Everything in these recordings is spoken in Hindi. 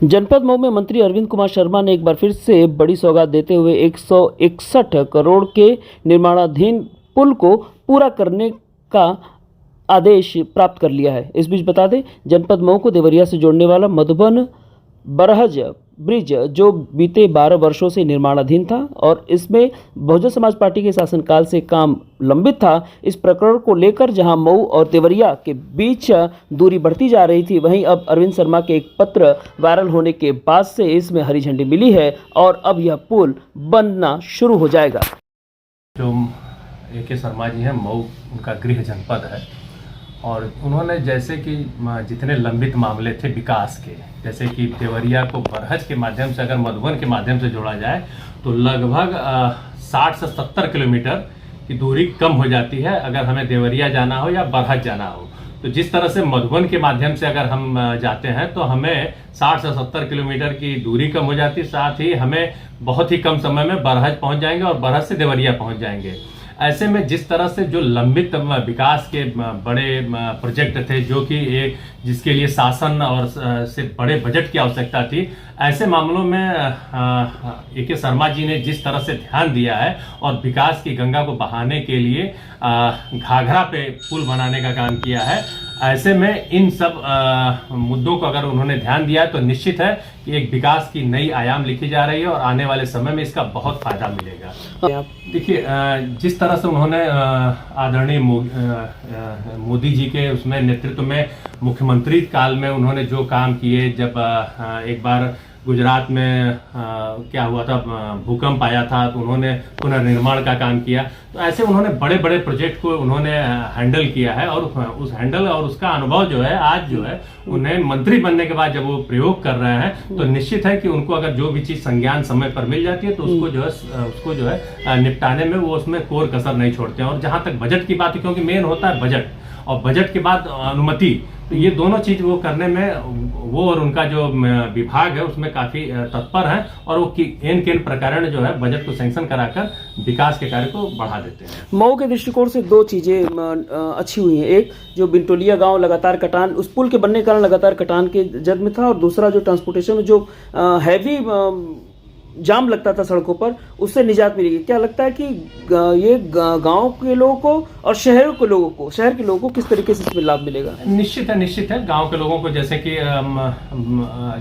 जनपद मऊ में मंत्री अरविंद कुमार शर्मा ने एक बार फिर से बड़ी सौगात देते हुए 161 करोड़ के निर्माणाधीन पुल को पूरा करने का आदेश प्राप्त कर लिया है। इस बीच बता दें, जनपद मऊ को देवरिया से जोड़ने वाला मधुबन बरहज ब्रिज जो बीते 12 वर्षों से निर्माणाधीन था और इसमें बहुजन समाज पार्टी के शासनकाल से काम लंबित था। इस प्रकरण को लेकर जहां मऊ और देवरिया के बीच दूरी बढ़ती जा रही थी, वहीं अब अरविंद शर्मा के एक पत्र वायरल होने के बाद से इसमें हरी झंडी मिली है और अब यह पुल बनना शुरू हो जाएगा। जो ए.के. शर्मा जी हैं, मऊ उनका गृह जनपद है और उन्होंने जैसे कि जितने लंबित मामले थे विकास के, जैसे कि देवरिया को बरहज के माध्यम से अगर मधुबन के माध्यम से जोड़ा जाए तो लगभग 60 से 70 किलोमीटर की दूरी कम हो जाती है अगर हमें देवरिया जाना हो या बरहज जाना हो। तो जिस तरह से मधुबन के माध्यम से अगर हम जाते हैं तो हमें 60 से 70 किलोमीटर की दूरी कम हो जाती है, साथ ही हमें बहुत ही कम समय में बरहज पहुंच जाएंगे और बरहज से देवरिया पहुंच जाएंगे। ऐसे में जिस तरह से जो लंबित विकास के बड़े प्रोजेक्ट थे जो कि जिसके लिए शासन और से बड़े बजट की आवश्यकता थी, ऐसे मामलों में ए.के. शर्मा जी ने जिस तरह से ध्यान दिया है और विकास की गंगा को बहाने के लिए घाघरा पे पुल बनाने का काम किया है, ऐसे में इन सब मुद्दों को अगर उन्होंने ध्यान दिया है तो निश्चित है कि एक विकास की नई आयाम लिखी जा रही है और आने वाले समय में इसका बहुत फायदा मिलेगा। देखिए, जिस तरह से उन्होंने आदरणीय मोदी जी के उसमें नेतृत्व में मुख्यमंत्री काल में उन्होंने जो काम किए, जब एक बार गुजरात में क्या हुआ था, भूकंप आया था, तो उन्होंने पुनर्निर्माण का काम किया। तो ऐसे उन्होंने बड़े बड़े प्रोजेक्ट को उन्होंने हैंडल किया है और उस हैंडल और उसका अनुभव जो है आज जो है उन्हें मंत्री बनने के बाद जब वो प्रयोग कर रहे हैं तो निश्चित है कि उनको अगर जो भी चीज संज्ञान समय पर मिल जाती है तो उसको जो है निपटाने में वो उसमें कोर कसर नहीं छोड़ते हैं। और जहां तक बजट की बात है, क्योंकि मेन होता है बजट और बजट के बाद अनुमति, तो ये दोनों चीज वो करने में वो और उनका जो विभाग है उसमें काफी तत्पर है और वो केन प्रकार जो है बजट को सैंक्शन कराकर विकास के कार्य को बढ़ा देते हैं। मऊ के दृष्टिकोण से दो चीजें अच्छी हुई हैं। एक, जो बिंटोलिया गांव लगातार कटान, उस पुल के बनने के कारण लगातार कटान के जद में था, और दूसरा जो ट्रांसपोर्टेशन में जो हैवी जाम लगता था सड़कों पर, उससे निजात मिलेगी। क्या लगता है कि ये गांव के लोगों को और शहर के लोगों को किस तरीके से इसमें लाभ मिलेगा? निश्चित है गांव के लोगों को, जैसे कि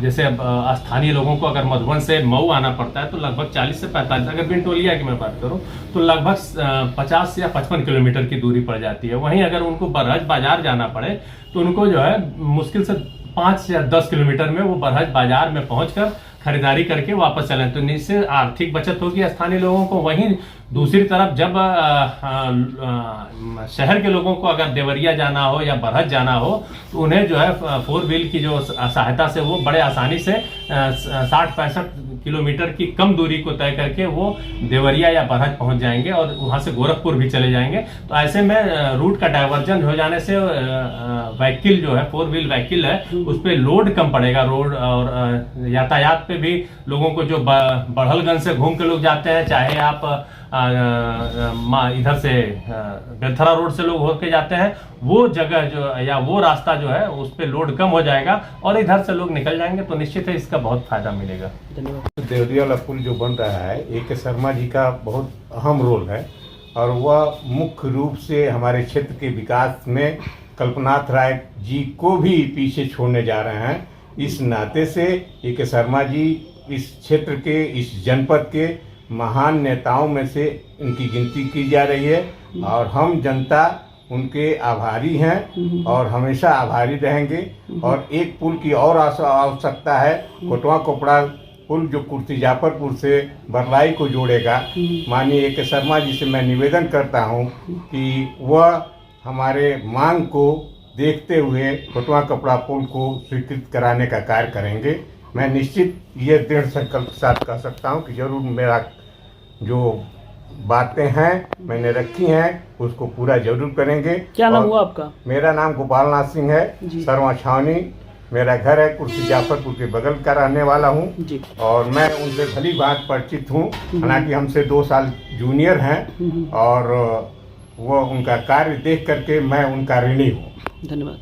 जैसे स्थानीय लोगों को अगर मधुबन से मऊ आना पड़ता है तो लगभग 40 से 45, अगर बिंटोलिया की मैं बात करूं तो लगभग 50 या 55 किलोमीटर की दूरी पड़ जाती है। वहीं अगर उनको बरहज बाजार जाना पड़े तो उनको जो है मुश्किल से 5 या 10 किलोमीटर में वो बरहज बाजार में पहुंचकर खरीदारी करके वापस चलें, तो निश्चित आर्थिक बचत होगी स्थानीय लोगों को। वहीं दूसरी तरफ जब शहर के लोगों को अगर देवरिया जाना हो या बरहज जाना हो तो उन्हें जो है 4 व्हील की जो सहायता से वो बड़े आसानी से 60-65 किलोमीटर की कम दूरी को तय करके वो देवरिया या बरहज पहुंच जाएंगे और वहां से गोरखपुर भी चले जाएंगे। तो ऐसे में रूट का डाइवर्जन हो जाने से व्हीकल जो है 4 व्हील व्हीकल है उस पर लोड कम पड़ेगा। रोड और यातायात पे भी लोगों को जो बढ़लगंज से घूम के लोग जाते हैं, चाहे आप इधर से बेलथरा रोड से लोग होके जाते हैं, वो जगह जो या वो रास्ता जो है उस पे लोड कम हो जाएगा और इधर से लोग निकल जाएंगे, तो निश्चित है इसका बहुत फायदा मिलेगा। धन्यवाद। देवरिया वाला पुल जो बन रहा है, ए.के. शर्मा जी का बहुत अहम रोल है और वह मुख्य रूप से हमारे क्षेत्र के विकास में कल्पनाथ राय जी को भी पीछे छोड़ने जा रहे हैं। इस नाते से ए.के. शर्मा जी इस क्षेत्र के, इस जनपद के महान नेताओं में से उनकी गिनती की जा रही है और हम जनता उनके आभारी हैं और हमेशा आभारी रहेंगे। और एक पुल की और आवश्यकता है, कोटवा कोपड़ा पुल जो कुर्सी जाफरपुर से बरलाई को जोड़ेगा। माननीय ए.के. शर्मा जी से मैं निवेदन करता हूं कि वह हमारे मांग को देखते हुए कोटवा कपड़ा पुल को स्वीकृत कराने का कार्य करेंगे। मैं निश्चित ये दृढ़ संकल्प के साथ कह सकता हूँ कि जरूर मेरा जो बातें हैं मैंने रखी हैं उसको पूरा जरूर करेंगे। क्या नाम हुआ आपका? मेरा नाम गोपाल नाथ सिंह है, सरवा छावनी मेरा घर है, कुर्सी जाफरपुर के बगल का रहने वाला हूँ और मैं उनसे भली बात परिचित हूँ। हालांकि हमसे 2 साल जूनियर हैं और वो उनका कार्य देख करके मैं उनका ऋणी हूँ। धन्यवाद।